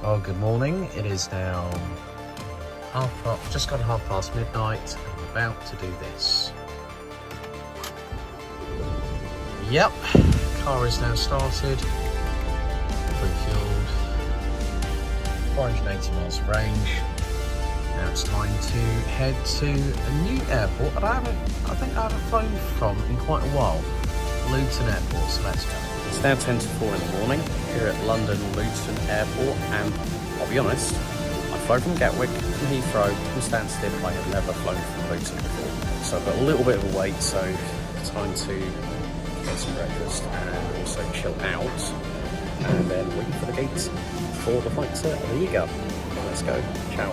Well, good morning. It is now just gone midnight, and I'm about to do this. Yep, car is now started, refueled, 480 miles of range. Now it's time to head to a new airport that I think I haven't flown from in quite a while, Luton Airport. So let's go. It's now 10 to 4 in the morning here at London Luton Airport, and I'll be honest, I flew from Gatwick, from Heathrow, from Stansted. I have never flown from Luton before, so I've got a little bit of a wait, so time to get some breakfast and also chill out, and then wait for the gate for the flight to Riga. Let's go. Ciao.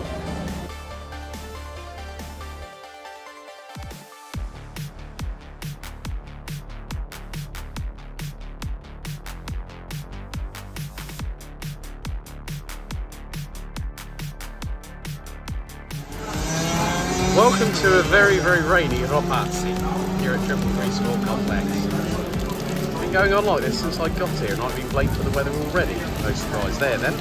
Welcome to a very, very rainy Ropazzi here at Triple Three Sport Complex. It's been going on like this since I got here, and I've been blamed for the weather already. No surprise there then.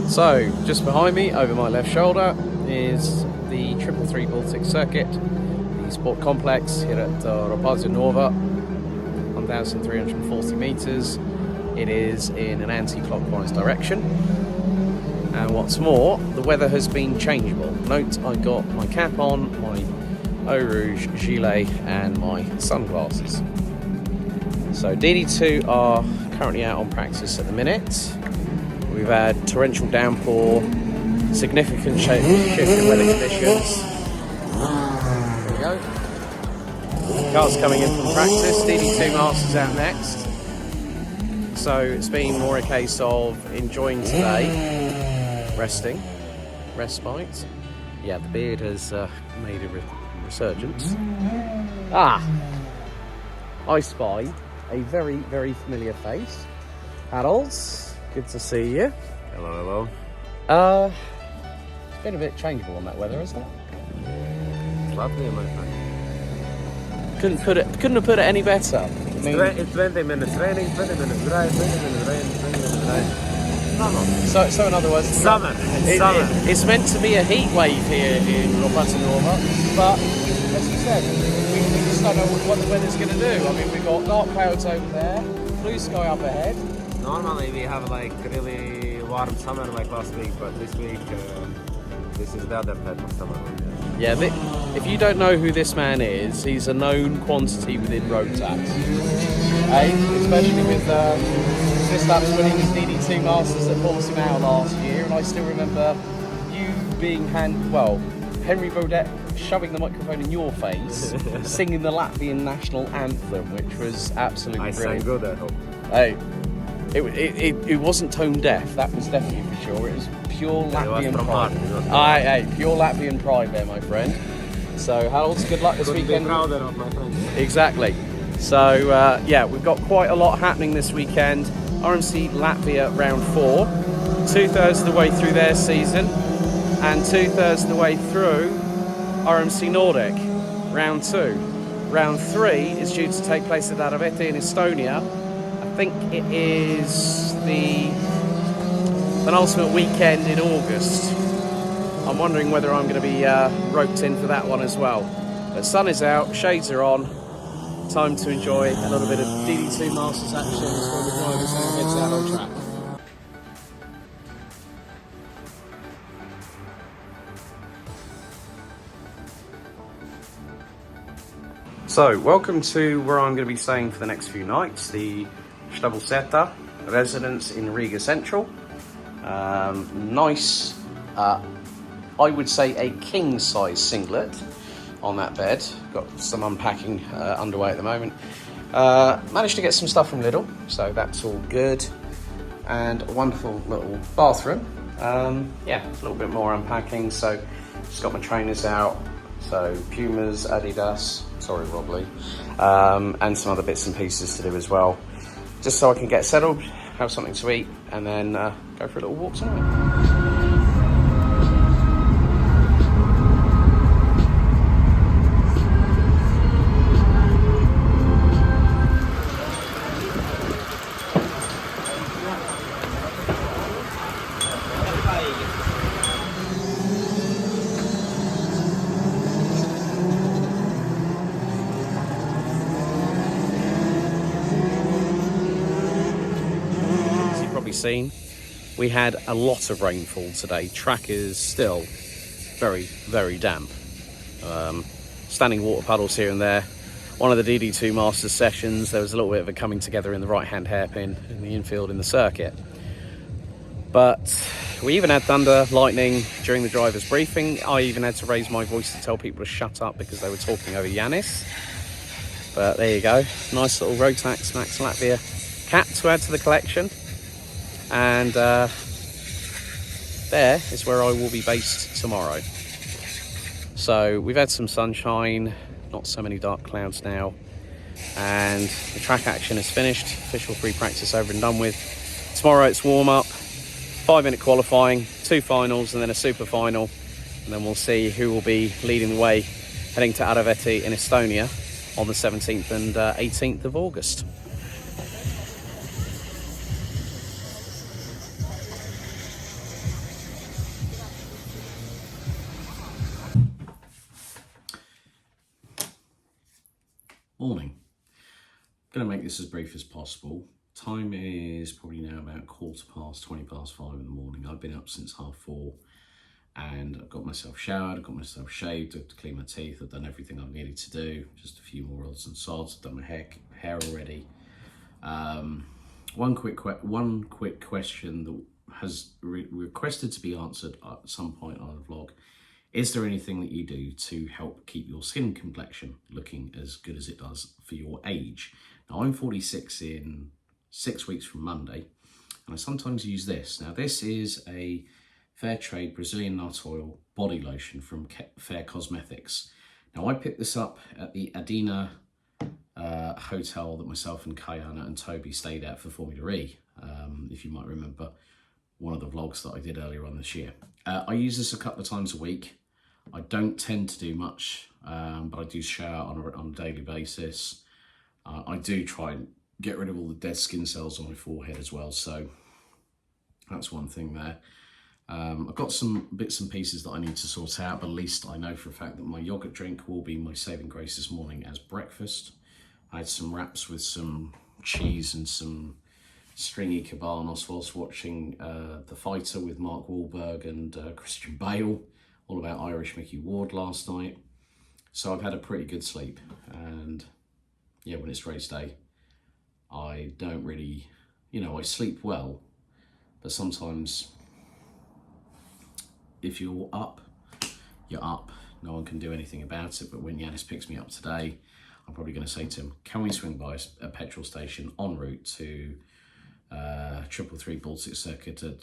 So, just behind me, over my left shoulder, is the 333 Baltic Circuit, the sport complex here at Ropazzi Nova, 1,340 metres. It is in an anti-clockwise direction. And what's more, the weather has been changeable. Note, I got my cap on, my Eau Rouge gilet, and my sunglasses. So DD2 are currently out on practice at the minute. We've had torrential downpour, significant shift in weather conditions. There we go. Cars coming in from practice. DD2 Masters out next. So it's been more a case of enjoying today, resting, respite. Yeah, the beard has made a resurgence. I spy a very, very familiar face. Harold's. Good to see you. Hello, hello. It's been a bit changeable on that weather, isn't it? It's Latvia, my friend. Couldn't have put it any better. It's 20 minutes raining, 20 minutes dry, 20 minutes rain, 20 minutes dry. So in other words, summer. It's meant to be a heat wave here in Ropazzi Nova, but as you said, we just don't know what the weather's going to do. I mean, we've got dark clouds over there, blue sky up ahead. Normally we have like really warm summer like last week, but this week this is the other type of summer. Yeah, if you don't know who this man is, he's a known quantity within road tax. Especially with Verstappen's winning his DD2 Masters that forced him out last year, and I still remember you being Henry Baudet shoving the microphone in your face, singing the Latvian national anthem, which was absolutely brilliant. I sang good, I hope. Hey. It wasn't tone deaf, that was definitely for sure. It was pure Latvian pride. Pure Latvian pride there, my friend. So, Harold, good luck this weekend. Be prouder of my friend. Exactly. So, yeah, we've got quite a lot happening this weekend. RMC Latvia round 4, 2/3 of the way through their season, and 2/3 of the way through RMC Nordic round 2. Round 3 is due to take place at Arvete in Estonia. I think it is the penultimate weekend in August. I'm wondering whether I'm going to be roped in for that one as well. The sun is out, shades are on. Time to enjoy a little bit of DD2 Masters action before the drivers now heads out on track. So, welcome to where I'm going to be staying for the next few nights, the Stabulseta residence in Riga Central. Nice, I would say a king-size singlet. on that bed. Got some unpacking underway at the moment. Managed to get some stuff from Lidl, so that's all good. And a wonderful little bathroom. Yeah, a little bit more unpacking. So just got my trainers out. So Pumas, Adidas, sorry Rob Lee, and some other bits and pieces to do as well. Just so I can get settled, have something to eat, and then go for a little walk somewhere. Seen, we had a lot of rainfall today. Track is still very damp. Standing water puddles here and there. One of the DD2 Masters sessions, there was a little bit of a coming together in the right hand hairpin in the infield in the circuit, but we even had thunder, lightning during the driver's briefing. I even had to raise my voice to tell people to shut up because they were talking over Yanis. But there you go, nice little Rotax Max Latvia cat to add to the collection. And there is where I will be based tomorrow. So we've had some sunshine, not so many dark clouds now, and the track action is finished. Official free practice over and done with. Tomorrow it's warm up, 5-minute qualifying, 2 finals and then a super final, and then we'll see who will be leading the way heading to Araveti in Estonia on the 17th and 18th of August. Morning. I'm going to make this as brief as possible. Time is probably now about 5:15 in the morning. I've been up since 4:30 and I've got myself showered, I've got myself shaved, I've cleaned my teeth, I've done everything I've needed to do. Just a few more odds and sods. I've done my hair already. One quick question that has requested to be answered at some point on the vlog. Is there anything that you do to help keep your skin complexion looking as good as it does for your age? Now, I'm 46 in 6 weeks from Monday, and I sometimes use this. Now, this is a fair trade Brazilian nut oil body lotion from Fair Cosmetics. Now, I picked this up at the Adina hotel that myself and Kayana and Toby stayed at for Formula E, if you might remember one of the vlogs that I did earlier on this year. I use this a couple of times a week. I don't tend to do much, but I do shower on a daily basis. I do try and get rid of all the dead skin cells on my forehead as well, so that's one thing there. I've got some bits and pieces that I need to sort out, but at least I know for a fact that my yogurt drink will be my saving grace this morning as breakfast. I had some wraps with some cheese and some stringy cabanos whilst watching The Fighter with Mark Wahlberg and Christian Bale, all about Irish Mickey Ward last night. So I've had a pretty good sleep, and yeah, when it's race day, I don't really, I sleep well, but sometimes if you're up, you're up. No one can do anything about it. But when Yanis picks me up today, I'm probably going to say to him, can we swing by a petrol station en route to 333 Baltic Circuit at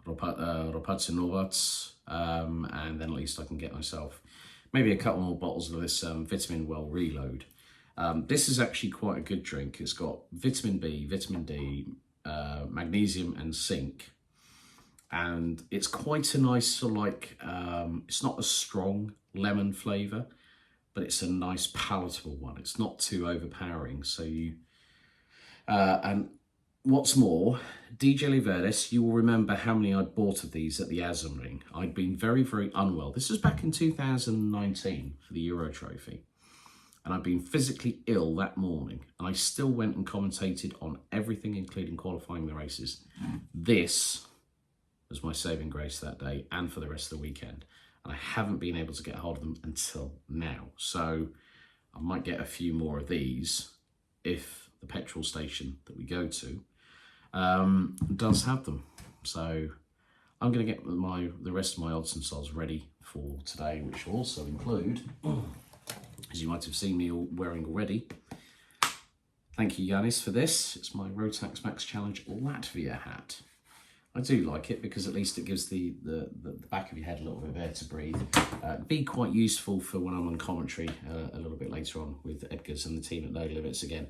Ropatinovac, and then at least I can get myself maybe a couple more bottles of this Vitamin Well Reload. This is actually quite a good drink. It's got vitamin B, vitamin D, magnesium and zinc, and it's quite a nice sort of it's not a strong lemon flavour, but it's a nice palatable one. It's not too overpowering, so and what's more, DJ Liverdes, you will remember how many I'd bought of these at the Azam. I'd been very unwell. This was back in 2019 for the Euro Trophy. And I'd been physically ill that morning, and I still went and commentated on everything, including qualifying the races. This was my saving grace that day and for the rest of the weekend. And I haven't been able to get a hold of them until now. So I might get a few more of these if the petrol station that we go to does have them. So I'm going to get the rest of my odds and sods ready for today, which will also include as you might have seen me wearing already. Thank you, Yanis, for this. It's my Rotax Max Challenge Latvia hat. I do like it because at least it gives the back of your head a little bit of air to breathe. Be quite useful for when I'm on commentary a little bit later on with Edgar's and the team at No Limits again.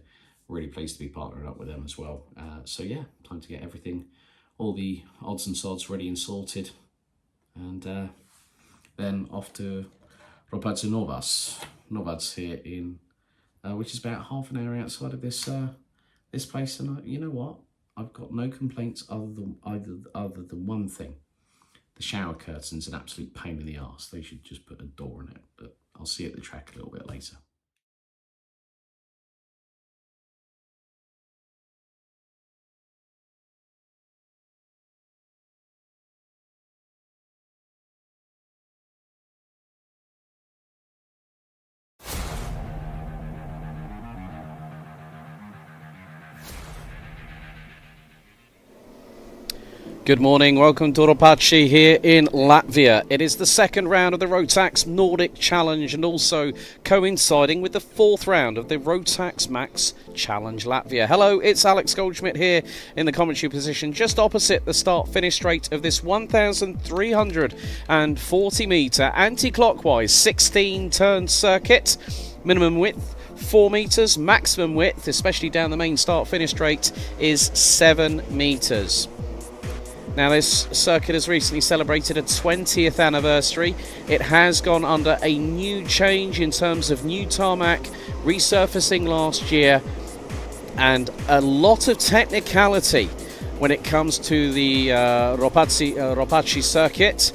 Really pleased to be partnering up with them as well. So yeah, time to get everything, all the odds and sods ready and sorted. And then off to Ropac Novas here in, which is about half an hour outside of this this place. And you know what? I've got no complaints other than one thing. The shower curtain's an absolute pain in the arse. They should just put a door in it, but I'll see you at the track a little bit later. Good morning, welcome to Ropac here in Latvia. It is the second round of the Rotax Nordic Challenge and also coinciding with the fourth round of the Rotax Max Challenge Latvia. Hello, it's Alex Goldschmidt here in the commentary position just opposite the start-finish straight of this 1,340 metre anti-clockwise 16-turn circuit. Minimum width 4 metres, maximum width, especially down the main start-finish straight, is 7 metres. Now this circuit has recently celebrated a 20th anniversary. It has gone under a new change in terms of new tarmac, resurfacing last year, and a lot of technicality when it comes to the Ropac circuit.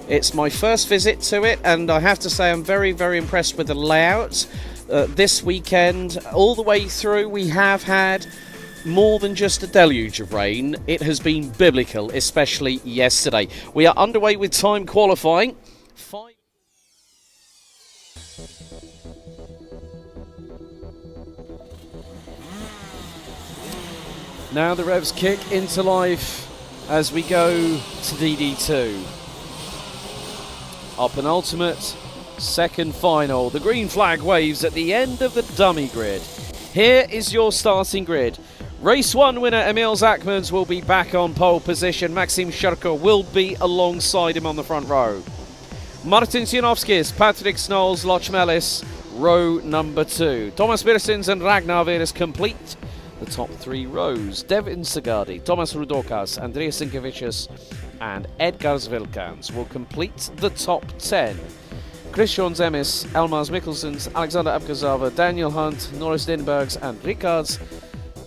It's my first visit to it, and I have to say I'm very, very impressed with the layout. This weekend, all the way through, we have had more than just a deluge of rain. It has been biblical, especially yesterday. We are underway with time qualifying. Now the revs kick into life as we go to DD2. Our penultimate, second final. The green flag waves at the end of the dummy grid. Here is your starting grid. Race 1 winner Emil Zachmans will be back on pole position. Maxim Shurko will be alongside him on the front row. Martin Sionovskis, Patrick Snolls, Lochmelis, row number 2. Thomas Birsins and Ragnar Veres complete the top 3 rows. Devin Sagardi, Thomas Rudokas, Andreas Sinkevicius and Edgar Vilkans will complete the top 10. Christian Zemis, Elmars Mikkelsens, Alexander Abgazava, Daniel Hunt, Norris Dinbergs and Ricards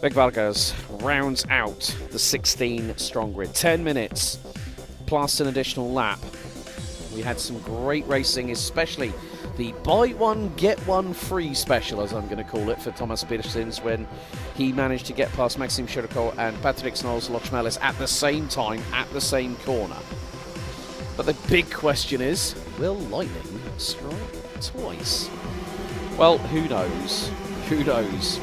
Begvargas rounds out the 16 strong grid. 10 minutes plus an additional lap. We had some great racing, especially the buy one get one free special, as I'm going to call it, for Thomas Birsins when he managed to get past Maxim Shurko and Patrick Snolls Lochmelis at the same time at the same corner. But the big question is, will lightning strike twice? Well, who knows? Who knows?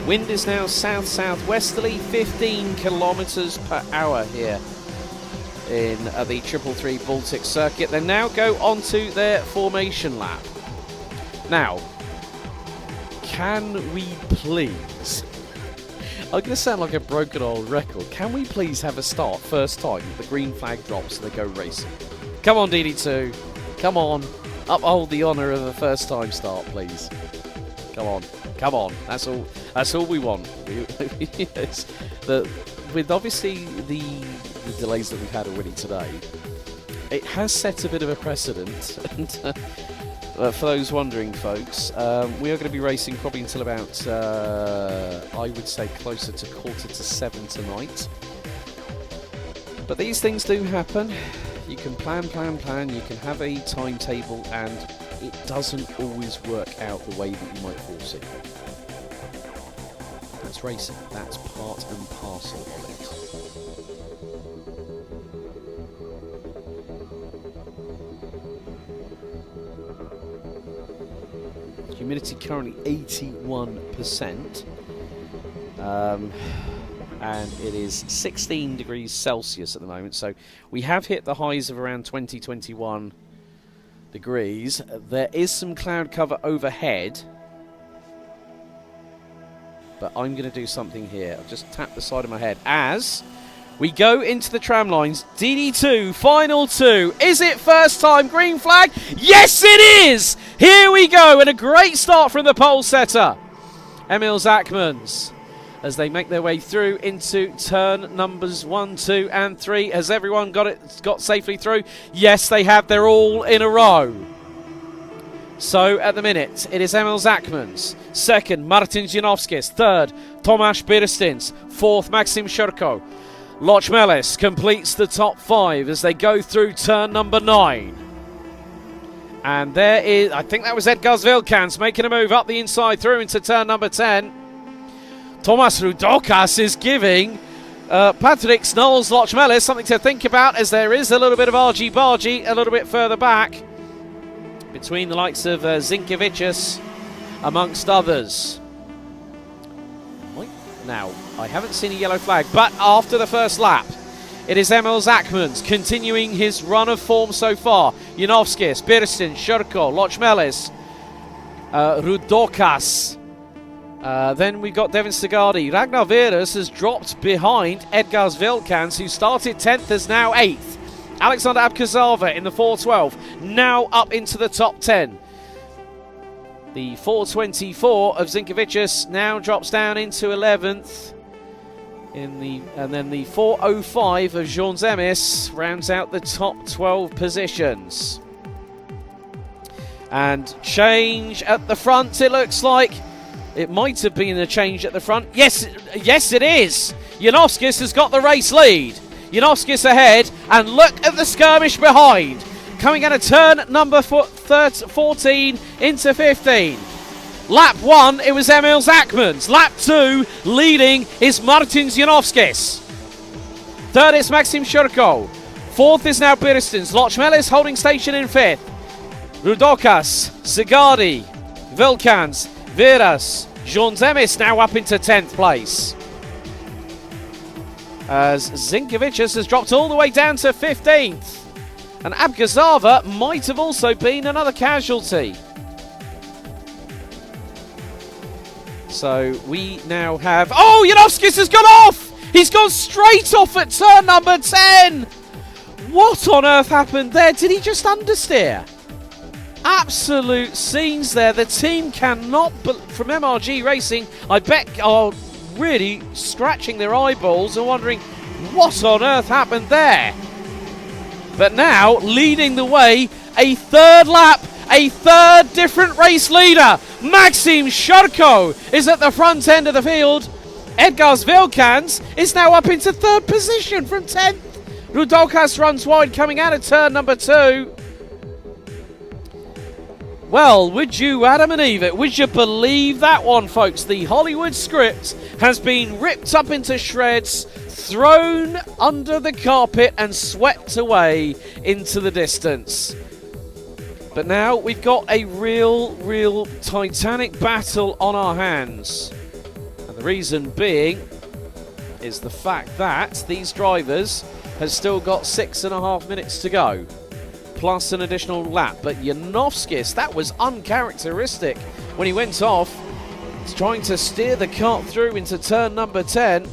Wind is now south-southwesterly, 15 kilometres per hour here in the 333 Baltic circuit. They now go onto their formation lap. Now, can we please, I'm going to sound like a broken old record, can we please have a start first time the green flag drops and they go racing? Come on DD2, come on, uphold the honour of a first time start please. Come on, come on, that's all we want. Yes. With obviously the delays that we've had already today, it has set a bit of a precedent. And for those wondering, folks, we are going to be racing probably until about, I would say, closer to 6:45 tonight. But these things do happen. You can plan, you can have a timetable, and it doesn't always work out the way that you might foresee. That's racing. That's part and parcel of it. Humidity currently 81%. And it is 16 degrees Celsius at the moment, so we have hit the highs of around 2021 degrees. There is some cloud cover overhead. But I'm going to do something here. I'll just tap the side of my head as we go into the tram lines. DD2, final 2. Is it first time green flag? Yes, it is! Here we go, and a great start from the pole setter, Emil Zachmans, as they make their way through into turn numbers 1, 2, and 3. Has everyone got safely through? Yes, they have. They're all in a row. So at the minute, it is Emil Zachmans. Second, Martin Zinovskis. Third, Tomasz Birstins. Fourth, Maxim Shurko. Lochmelis completes the top 5 as they go through turn number 9. And there is, I think that was Edgars Vilkans making a move up the inside through into turn number 10. Tomas Rudokas is giving Patrick Snolls Lochmelis something to think about, as there is a little bit of argy-bargy a little bit further back between the likes of Zinkevicius, amongst others. Now, I haven't seen a yellow flag, but after the first lap, it is Emil Zachmans continuing his run of form so far. Janovskis, Birstin, Shurko, Lochmelis, Rudokas. Then we've got Devin Segardi. Ragnar Veras has dropped behind Edgars Vilkans, who started 10th, is now 8th. Alexander Abkazava in the 412, now up into the top 10. The 424 of Zinkevicius now drops down into 11th. And then the 405 of Jean Zemis rounds out the top 12 positions. And change at the front, it looks like. It might have been a change at the front. Yes, it is. Janovskis has got the race lead. Janovskis ahead, and look at the skirmish behind. Coming out of turn number 14 into 15. Lap 1, it was Emil Zachmans. Lap 2, leading is Martin Janovskis. Third is Maxim Shurko. Fourth is now Birstins. Lochmelis holding station in 5th. Rudokas, Segardi, Vilkans, Veras, Jean Zemis now up into 10th place. As Zinkevicius has dropped all the way down to 15th. And Abgazava might have also been another casualty. So we now have... Oh, Janovskis has gone off! He's gone straight off at turn number 10! What on earth happened there? Did he just understeer? Absolute scenes there. The team cannot... From MRG Racing, I bet, are really scratching their eyeballs and wondering what on earth happened there. But now, leading the way, a third lap, a third different race leader. Maxim Shurko is at the front end of the field. Edgars Vilkans is now up into 3rd position from 10th. Rudokas runs wide coming out of turn number 2. Well, would you, Adam and Eve, would you believe that one, folks? The Hollywood script has been ripped up into shreds, thrown under the carpet and swept away into the distance. But now we've got a real titanic battle on our hands. And the reason being is the fact that these drivers have still got 6.5 minutes to go, plus an additional lap. But Janovskis, that was uncharacteristic when he went off. He's trying to steer the cart through into turn number 10.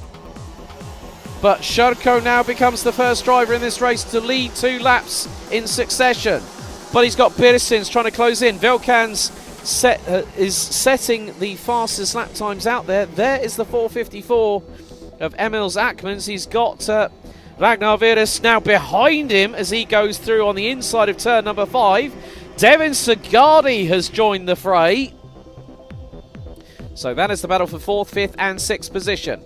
But Shurko now becomes the first driver in this race to lead 2 laps in succession. But he's got Birstins trying to close in. Vilkans is setting the fastest lap times out there. There is the 4:54 of Emil Zachmans. He's got Ragnar Veras now behind him as he goes through on the inside of turn number 5. Devin Segardi has joined the fray. So that is the battle for 4th, 5th and 6th position.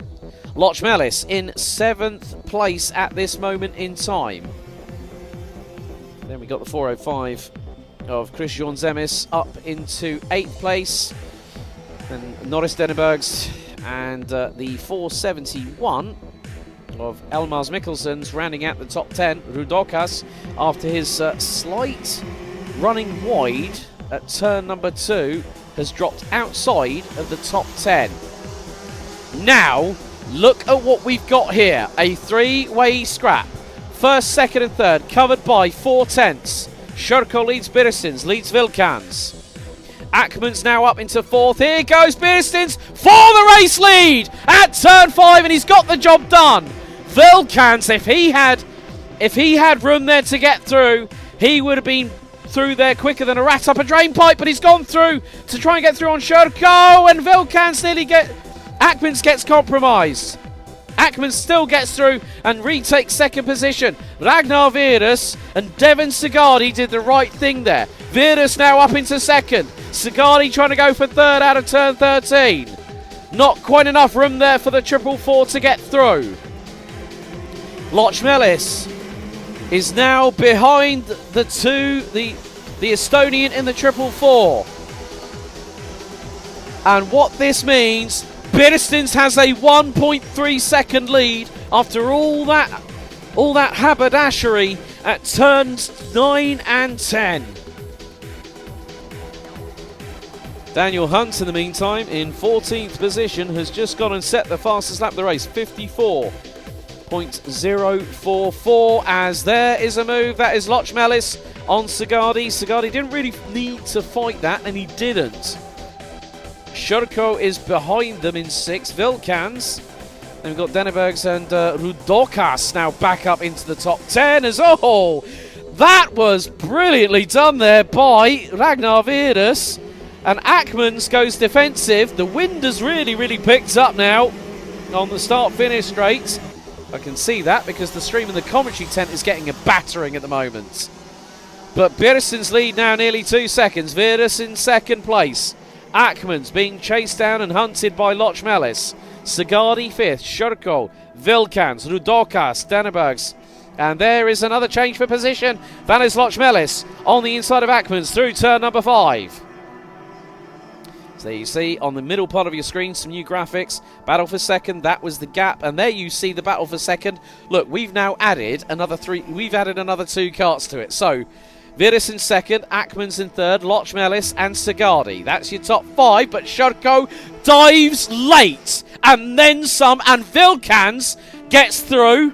Lochmelis in 7th place at this moment in time. Then we got the 405 of Chris Jean Zemis up into 8th place. And Norris Dennebergs and the 471 of Elmars Mikkelsen's rounding out the top 10. Rudokas, after his slight running wide at turn number 2, has dropped outside of the top 10. Now, look at what we've got here. A 3-way scrap. First, second and third covered by 4 tenths. Shurko leads Birstins, leads Vilkans. Ackman's now up into 4th. Here goes Birstins for the race lead at turn 5, and he's got the job done. Vilkans, if he had room there to get through, he would have been through there quicker than a rat up a drain pipe, but he's gone through to try and get through on Shurko, and Vilkans Ackmans gets compromised. Ackman still gets through and retakes 2nd position. Ragnar Virus and Devin Sigardi did the right thing there. Virus now up into 2nd. Sigardi trying to go for 3rd out of turn 13. Not quite enough room there for the 444 to get through. Lochmelis is now behind the Estonian in the 444. And what this means, Birstins has a 1.3 second lead after all that haberdashery at turns 9 and 10. Daniel Hunt, in the meantime, in 14th position, has just gone and set the fastest lap of the race, 54.044, as there is a move. That is Lochmelis on Sigardi. Sigardi didn't really need to fight that, and he didn't. Shurko is behind them in 6th. Vilkans. And we've got Dennebergs and Rudokas now back up into the top 10 as a whole. That was brilliantly done there by Ragnar Virus. And Ackmans goes defensive. The wind has really picked up now on the start-finish straight. I can see that because the stream in the commentary tent is getting a battering at the moment. But Birstins lead now nearly 2 seconds. Virus in 2nd place. Ackmans being chased down and hunted by Lochmelis. Sigardi 5th, Shurko, Vilkans, Rudokas, Dannebergs. And there is another change for position. That is Lochmelis on the inside of Ackmans through turn number 5. So you see on the middle part of your screen some new graphics. Battle for 2nd, that was the gap. And there you see the battle for 2nd. Look, we've now added another 2 carts to it. So Virus in 2nd, Ackmans in 3rd, Lochmelis and Sigardi. That's your top 5, but Shurko dives late and then some, and Vilkans gets through,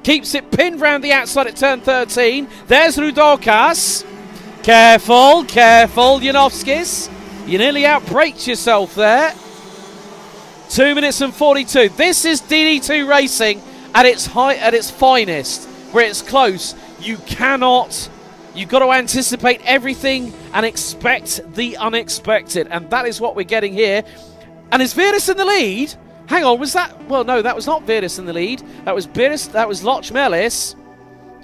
keeps it pinned round the outside at turn 13. There's Rudokas. Careful, Janovskis. You nearly outbraked yourself there. 2 minutes and 42. This is DD2 racing at its finest, where it's close. You've got to anticipate everything and expect the unexpected. And that is what we're getting here. And is Virus in the lead? Hang on, was that? Well, no, that was not Virus in the lead. That was Lochmelis.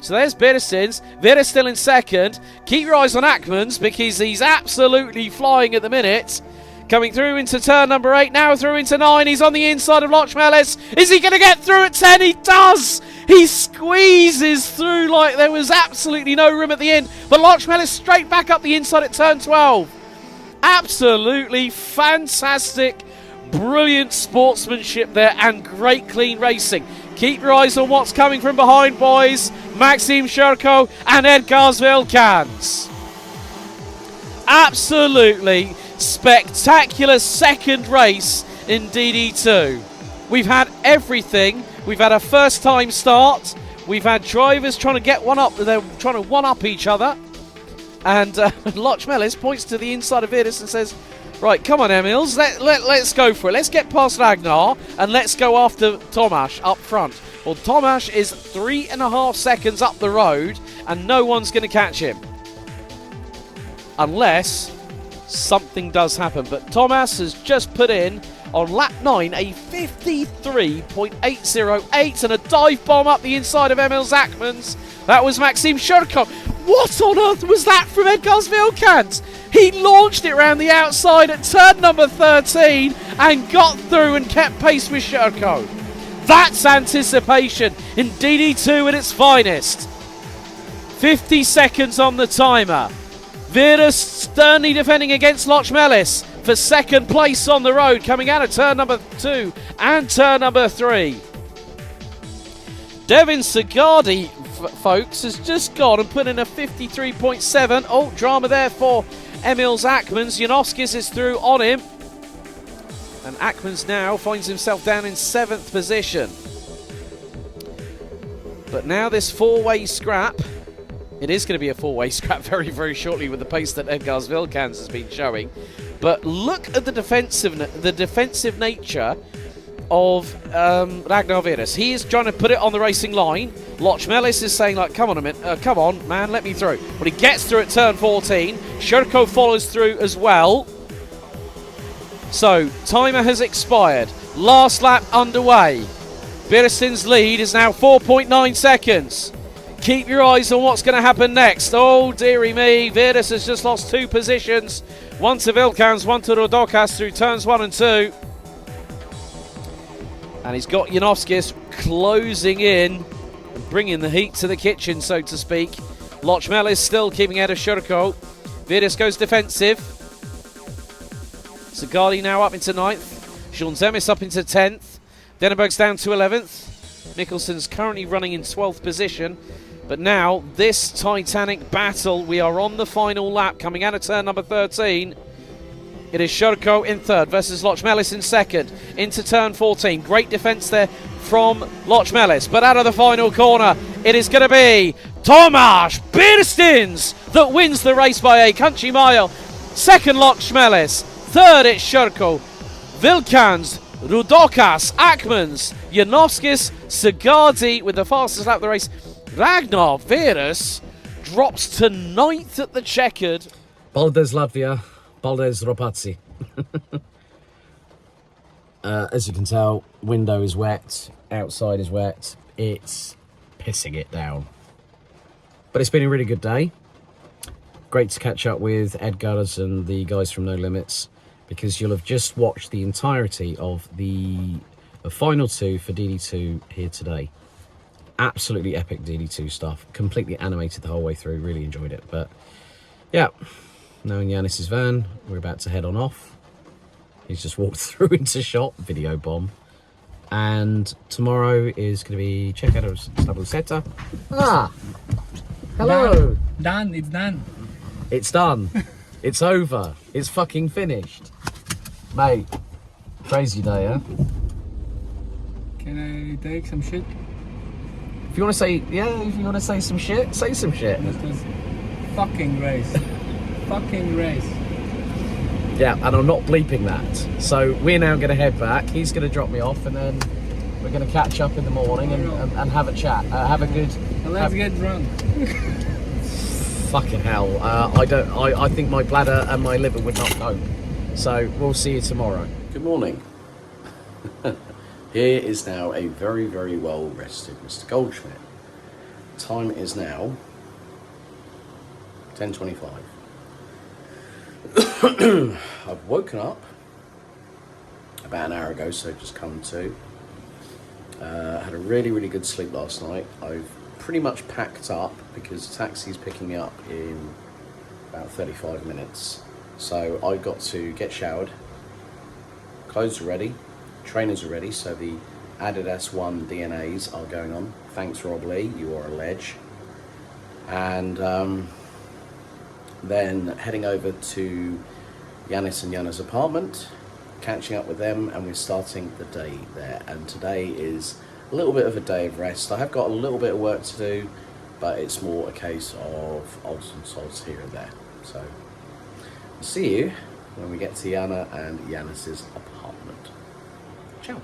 So there's Birstins. Virus still in 2nd. Keep your eyes on Ackmans because he's absolutely flying at the minute. Coming through into turn number 8, now through into 9. He's on the inside of Lochmelis. Is he going to get through at 10? He does! He squeezes through like there was absolutely no room at the end. But Lochmelis straight back up the inside at turn 12. Absolutely fantastic, brilliant sportsmanship there and great clean racing. Keep your eyes on what's coming from behind, boys. Maxim Shurko and Edgars Vilkans. Absolutely spectacular 2nd race in DD2. We've had everything. We've had a first time start. We've had drivers trying to get one up. They're trying to one up each other. And Lochmelis points to the inside of Virus and says, right, come on, Emils, let's go for it. Let's get past Ragnar and let's go after Tomasz up front. Well, Tomasz is 3.5 seconds up the road and no one's going to catch him. Unless something does happen. But Tomasz has just put in on lap 9 a 53.808 and a dive bomb up the inside of Emil Ackmans. That was Maxim Shurko. What on earth was that from Edgars Vilkans? He launched it around the outside at turn number 13 and got through and kept pace with Shurko. That's anticipation in DD2 at its finest. 50 seconds on the timer. Virus sternly defending against Lochmelis for 2nd place on the road, coming out of turn number 2 and turn number 3. Devin Sigardi, folks, has just gone and put in a 53.7. Oh, drama there for Emil Ackmans. Janovskis is through on him. And Ackmans now finds himself down in 7th position. But now this 4-way scrap It is going to be a four-way scrap very, very shortly with the pace that Edgar's Vilkans has been showing. But look at the defensive nature of Ragnar Virus. He is trying to put it on the racing line. Loch Melis is saying, like, come on a minute, come on, man, let me through. But he gets through at turn 14. Shurko follows through as well. So, timer has expired. Last lap underway. Birsten's lead is now 4.9 seconds. Keep your eyes on what's going to happen next. Oh, dearie me. Virus has just lost 2 positions. One to Vilkans, one to Rodokas through turns 1 and 2. And he's got Janovskis closing in and bringing the heat to the kitchen, so to speak. Lochmel is still keeping ahead of Shurko. Virus goes defensive. Zagali now up into 9th. Sean Zemis up into 10th. Denenberg's down to 11th. Mikkelson's currently running in 12th position. But now, this titanic battle, we are on the final lap, coming out of turn number 13. It is Shurko in 3rd versus Lochmelis in 2nd. Into turn 14. Great defence there from Lochmelis. But out of the final corner, it is going to be Tomasz Birstins that wins the race by a country mile. 2nd, Lochmelis. 3rd, it's Shurko. Vilkans, Rudokas, Akmans, Janovskis, Sagardi with the fastest lap of the race. Ragnar Virus drops to 9th at the checkered. Paldies Latvijai, Paldies Ropatsi. As you can tell, window is wet, outside is wet. It's pissing it down. But it's been a really good day. Great to catch up with Edgar's and the guys from No Limits, because you'll have just watched the entirety of the final 2 for DD2 here today. Absolutely epic DD2 stuff. Completely animated the whole way through. Really enjoyed it. But yeah, now in Yanis's van, we're about to head on off. He's just walked through into shot. Video bomb. And tomorrow is going to be check out of Stabulseta. Ah! Hello! Done. It's done. It's done. It's over. It's fucking finished. Mate, crazy day, huh? Can I take some shit? If you want to say, yeah, if you want to say some shit, say some shit. This was fucking race. Fucking race. Yeah, and I'm not bleeping that. So we're now going to head back. He's going to drop me off, and then we're going to catch up in the morning and have a chat. Have a good... Let's get drunk. Fucking hell. I think my bladder and my liver would not cope. So we'll see you tomorrow. Good morning. Here is now a very, very well rested Mr. Goldschmidt. Time is now 10:25. I've woken up about an hour ago, so just come to. Had a really, really good sleep last night. I've pretty much packed up because the taxi's picking me up in about 35 minutes. So I got to get showered, clothes are ready, trainers are ready, so the Adidas 1 DNAs are going on. Thanks, Rob Lee, you are a ledge. And then heading over to Yanis and Yana's apartment, catching up with them, and we're starting the day there. And today is a little bit of a day of rest. I have got a little bit of work to do, but it's more a case of odds and sods here and there. So I'll see you when we get to Yana and Yanis's apartment. Ciao.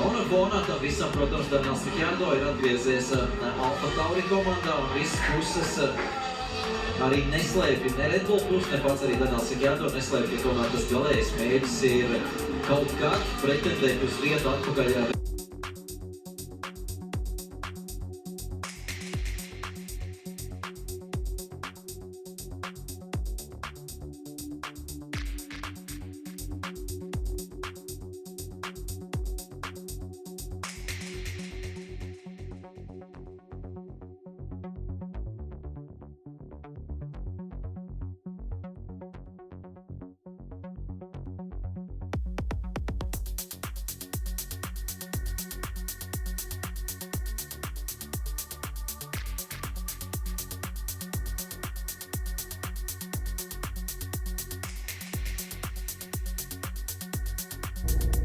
Un fonā tam visam, protams, Daniels Ricciardo ir atgriezies Alfa Tauri komandā, un visas puses arī neslēpja ne Red Bull puses, ne pats arī Daniels Ricciardo neslēpja, ka tomēr tas galējais mērķis ir kaut kā pretendēt uz vietu atpakaļ.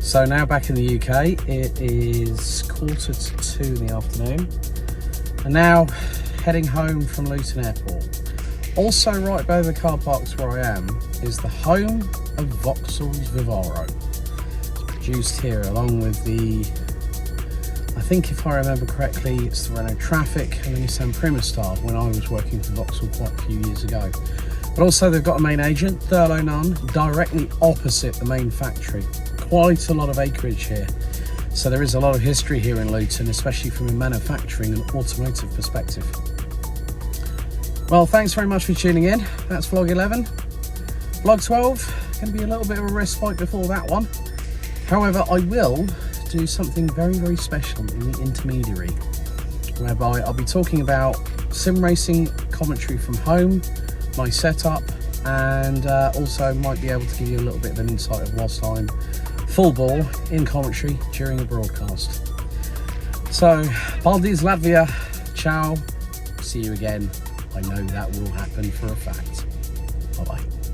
So now back in the UK, it is 1:45 in the afternoon, and now heading home from Luton Airport. Also right by the car parks where I am is the home of Vauxhall's Vivaro. It's produced here along with the, I think if I remember correctly, it's the Renault Traffic and the Nissan Primastar when I was working for Vauxhall quite a few years ago. But also they've got a main agent, Thurlow Nunn, directly opposite the main factory. Quite a lot of acreage here. So there is a lot of history here in Luton, especially from a manufacturing and automotive perspective. Well, thanks very much for tuning in. That's vlog 11. Vlog 12, going to be a little bit of a respite before that one. However, I will do something very, very special in the intermediary, whereby I'll be talking about sim racing commentary from home, my setup, and also might be able to give you a little bit of an insight of whilst I'm full ball in commentary during a broadcast. So, Paldies Latvijai, ciao, see you again. I know that will happen for a fact. Bye bye.